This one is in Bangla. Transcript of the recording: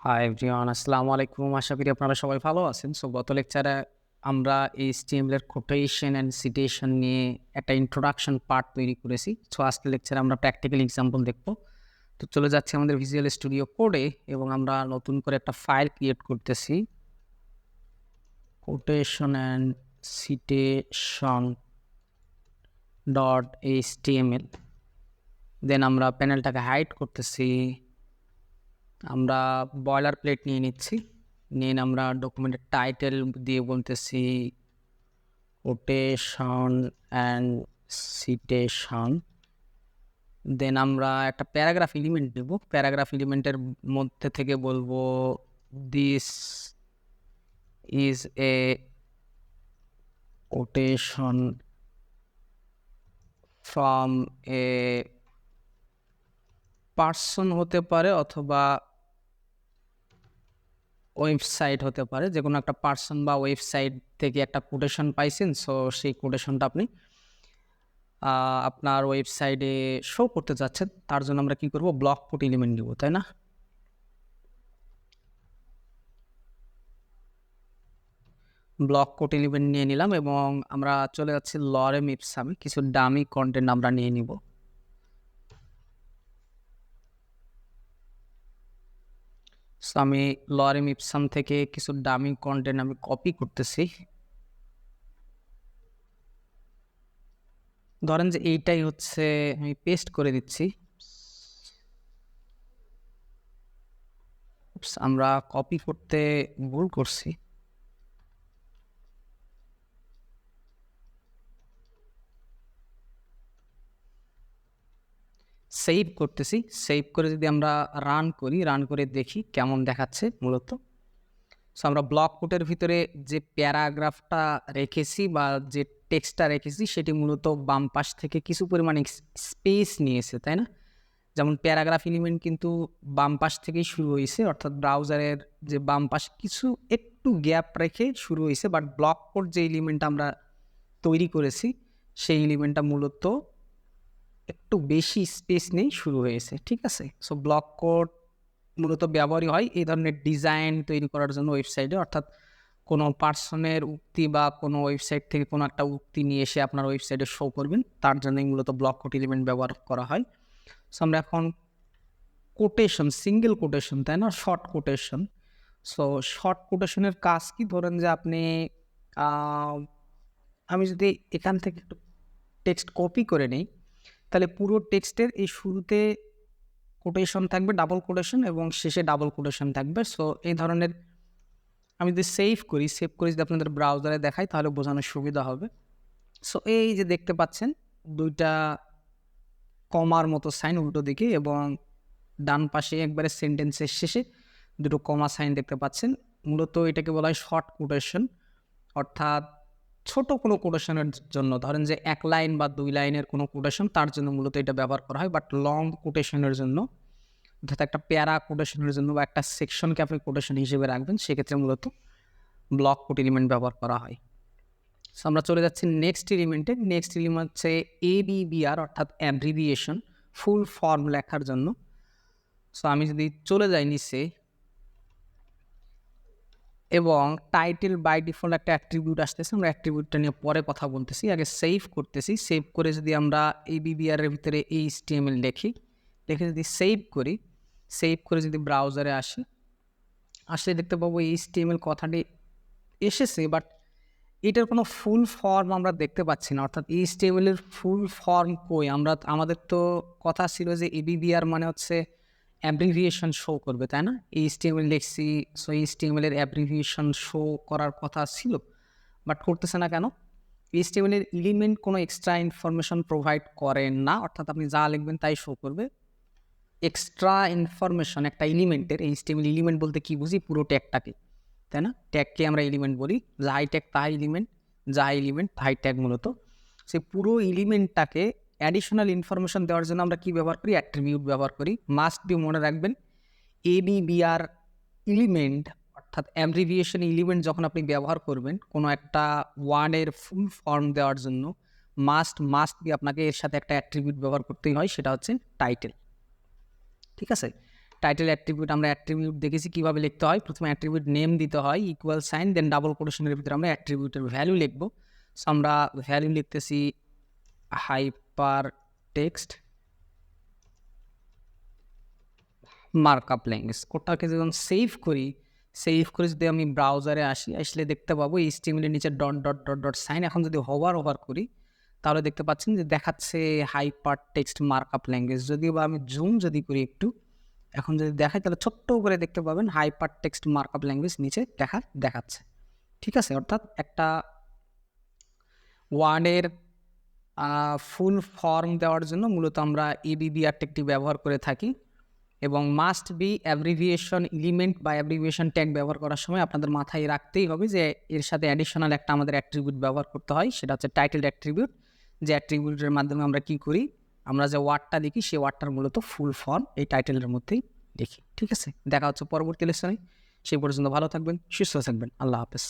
হাই এভরিওয়ান, আসসালামু আলাইকুম। আশা করি আপনারা সবাই ভালো আছেন। সো গত লেকচারে আমরা HTML এর কোটেশন অ্যান্ড সিটেশন নিয়ে একটা ইন্ট্রোডাকশন পার্ট তৈরি করেছি। সো আজকের লেকচারে আমরা প্র্যাকটিক্যাল এক্সাম্পল দেখব। তো চলে যাচ্ছি আমাদের ভিজুয়াল স্টুডিও কোডে এবং আমরা নতুন করে একটা ফাইল ক্রিয়েট করতেছি, কোটেশন অ্যান্ড সিটেশন .html। দেন আমরা প্যানেলটাকে হাইড করতেছি। আমরা বয়লার প্লেট নিয়ে নিচ্ছি, নিয়ে আমরা ডকুমেন্টের টাইটেল দিয়ে বলতেছি কোটেশন অ্যান্ড সিটেশন। দেন আমরা একটা প্যারাগ্রাফ এলিমেন্ট দেব। প্যারাগ্রাফ এলিমেন্টের মধ্যে থেকে বলবো this is a quotation from a person হতে পারে অথবা ওয়েবসাইট হতে পারে, যে কোনো একটা পার্সন বা ওয়েবসাইট থেকে একটা কোটেশন পাইছেন। সো সেই কোটেশনটা আপনি আপনার ওয়েবসাইটে শো করতে যাচ্ছেন, তার জন্য আমরা কি করব, ব্লক কোট এলিমেন্ট দিব, তাই না? ব্লক কোট এলিমেন্ট নিয়ে নিলাম এবং আমরা চলে যাচ্ছি লরেম ইপসামে। কিছু ডামি কন্টেন্ট আমরা নিয়ে নিব। সো আমি লরেম ইপসাম থেকে কিছু ডামি কন্টেন্ট আমি কপি করতেছি। ধরেন যে এইটাই হচ্ছে, আমি পেস্ট করে দিচ্ছি। আমরা কপি করতে ভুল করছি। সেভ করতেছি। সেভ করে যদি আমরা রান করি, রান করে দেখি কেমন দেখাচ্ছে মূলত। সো আমরা ব্লক কোটের ভিতরে যে প্যারাগ্রাফটা রেখেছি বা যে টেক্সটটা রেখেছি সেটি মূলত বাম পাশ থেকে কিছু পরিমাণে স্পেস নিয়েছে, তাই না? যেমন প্যারাগ্রাফ এলিমেন্ট কিন্তু বাম পাশ থেকেই শুরু হয়েছে, অর্থাৎ ব্রাউজারের যে বাম পাশ কিছু একটু গ্যাপ রেখে শুরু হয়েছে। বাট ব্লক কোড যে এলিমেন্টটা আমরা তৈরি করেছি সেই এলিমেন্টটা মূলত একটু বেশি স্পেস নেই শুরু হয়েছে, ঠিক আছে? সো ব্লক কোড মূলত ব্যবহারই হয় এই ধরনের ডিজাইন তৈরি করার জন্য ওয়েবসাইটে, অর্থাৎ কোনো পার্সনের উক্তি বা কোনো ওয়েবসাইট থেকে কোনো একটা উক্তি নিয়ে এসে আপনার ওয়েবসাইটে শো করবেন, তার জন্যই মূলত ব্লক কোট এলিমেন্ট ব্যবহার করা হয়। সো আমরা এখন কোটেশন, সিঙ্গেল কোটেশন, তাই না, শর্ট কোটেশন। সো শর্ট কোটেশনের কাজ কি? ধরেন যে আপনি আমি যদি এখান থেকে একটু টেক্সট কপি করে নিই, তাহলে পুরো টেক্সটের এই শুরুতে কোটেশন থাকবে, ডাবল কোটেশন, এবং শেষে ডাবল কোটেশন থাকবে। সো এই ধরনের আমি যদি সেভ করি যদি আপনাদের ব্রাউজারে দেখাই তাহলে বোঝানোর সুবিধা হবে। সো এই যে দেখতে পাচ্ছেন দুইটা কমার মতো সাইন উল্টো দিকে, এবং ডান পাশে একবারে সেন্টেন্সের শেষে দুটো কমা সাইন দেখতে পাচ্ছেন। মূলত এটাকে বলা হয় শর্ট কোটেশন, অর্থাৎ ছোট কোনো কোটেশনের জন্য, ধরেন যে 1 লাইন বা 2 লাইনের কোনো কোটেশন, তার জন্য মূলত এটা ব্যবহার করা হয়। বাট লং কোটেশনের জন্য, অর্থাৎ একটা প্যারা কোটেশনের জন্য বা একটা সেকশনকে আপনি কোটেশন হিসেবে রাখবেন, সেক্ষেত্রে মূলত ব্লক কোট এলিমেন্ট ব্যবহার করা হয়। সো আমরা চলে যাচ্ছি নেক্সট এলিমেন্টে। নেক্সট এলিমেন্ট হচ্ছে ABBR, অর্থাৎ অ্যাব্রিভিয়েশন, ফুল ফর্ম লেখার জন্য। সো আমি যদি চলে যাই নিচে, এবং টাইটেল বাই ডিফল্ট একটা অ্যাট্রিবিউট আসতেছে, আমরা অ্যাট্রিবিউটটা নিয়ে পরে কথা বলতেছি। আগে সেভ করতেছি। সেভ করে যদি আমরা ABBR এর ভিতরে HTML লিখে যদি সেভ করি, সেভ করে যদি ব্রাউজারে আসলে দেখতে পাবো HTML কথাটি এসেছে, বাট এটার কোনো ফুল ফর্ম আমরা দেখতে পাচ্ছি না। অর্থাৎ HTML এর ফুল ফর্ম কই? আমাদের তো কথা ছিল যে ABBR মানে হচ্ছে অ্যাব্রিভিয়েশন শো করবে, তাই না? HTML লিখছি, সো HTML এর অ্যাব্রিভিয়েশন শো করার কথা ছিল, বাট করতেছে না কেন? HTML এর এলিমেন্ট কোনো এক্সট্রা ইনফরমেশন প্রোভাইড করে না, অর্থাৎ আপনি যা লিখবেন তাই শো করবে। এক্সট্রা ইনফরমেশন একটা এলিমেন্টের, HTML এলিমেন্ট বলতে কি বুঝি? পুরো ট্যাগটাকে, তাই না? ট্যাগকে আমরা এলিমেন্ট বলি। যাই ট্যাগ তাই এলিমেন্ট, যাই এলিমেন্ট তাই ট্যাগ। মূলত সেই পুরো এলিমেন্টটাকে অ্যাডিশনাল ইনফরমেশন দেওয়ার জন্য আমরা কি ব্যবহার করি? অ্যাট্রিবিউট ব্যবহার করি। মাস্ট বি, মনে রাখবেন, ABBR এলিমেন্ট, অর্থাৎ অ্যাব্রিভিয়েশন এলিমেন্ট যখন আপনি ব্যবহার করবেন কোনো একটা ওয়ার্ডের ফুল ফর্ম দেওয়ার জন্য, মাস্ট বি আপনাকে এর সাথে একটা অ্যাট্রিবিউট ব্যবহার করতেই হয়, সেটা হচ্ছে টাইটেল, ঠিক আছে? টাইটেল অ্যাট্রিবিউট আমরা অ্যাট্রিবিউট দেখেছি কীভাবে লিখতে হয়। প্রথমে অ্যাট্রিবিউট নেম দিতে হয়, ইকুয়াল সাইন, দেন ডাবল কোটেশনের ভিতরে আমরা অ্যাট্রিবিউটের ভ্যালু লিখব। সো আমরা ভ্যালু লিখতেছি হাইপার টেক্সট মার্কআপ ল্যাঙ্গুয়েজ। কোডটাকে যখন সেভ করে যদি আমি ব্রাউজারে আসলে দেখতে পাবো HTML এর নিচে dot dot dot dot sign. এখন যদি ওভার করি তাহলে দেখতে পাচ্ছেন যে দেখাচ্ছে হাইপার টেক্সট মার্কআপ ল্যাঙ্গুয়েজ। যদিও বা আমি জুম যদি করি একটু, এখন যদি দেখাই তাহলে ছোট্ট করে দেখতে পাবেন হাইপার টেক্সট মার্কআপ ল্যাঙ্গুয়েজ নিচে দেখাচ্ছে। ঠিক আছে, অর্থাৎ একটা ওয়ার্ডের ফুল ফর্ম দেওয়ার জন্য মূলত আমরা ABBR টেকটি ব্যবহার করে থাকি, এবং মাস্ট বি অ্যাব্রিভিয়েশন এলিমেন্ট বা অ্যাব্রিভিয়েশন ট্যাগ ব্যবহার করার সময় আপনাদের মাথায় রাখতেই হবে যে এর সাথে অ্যাডিশনাল একটা আমাদের অ্যাট্রিবিউট ব্যবহার করতে হয়, সেটা হচ্ছে টাইটেল অ্যাট্রিবিউট। যে অ্যাট্রিবিউটের মাধ্যমে আমরা কী করি, আমরা যে ওয়ার্ডটা লিখি সেই ওয়ার্ডটার মূলত ফুল ফর্ম এই টাইটেলের মধ্যেই লিখি। ঠিক আছে, দেখা হচ্ছে পরবর্তী লেসনে। সেই পর্যন্ত ভালো থাকবেন, সুস্থ থাকবেন, আল্লাহ হাফেজ।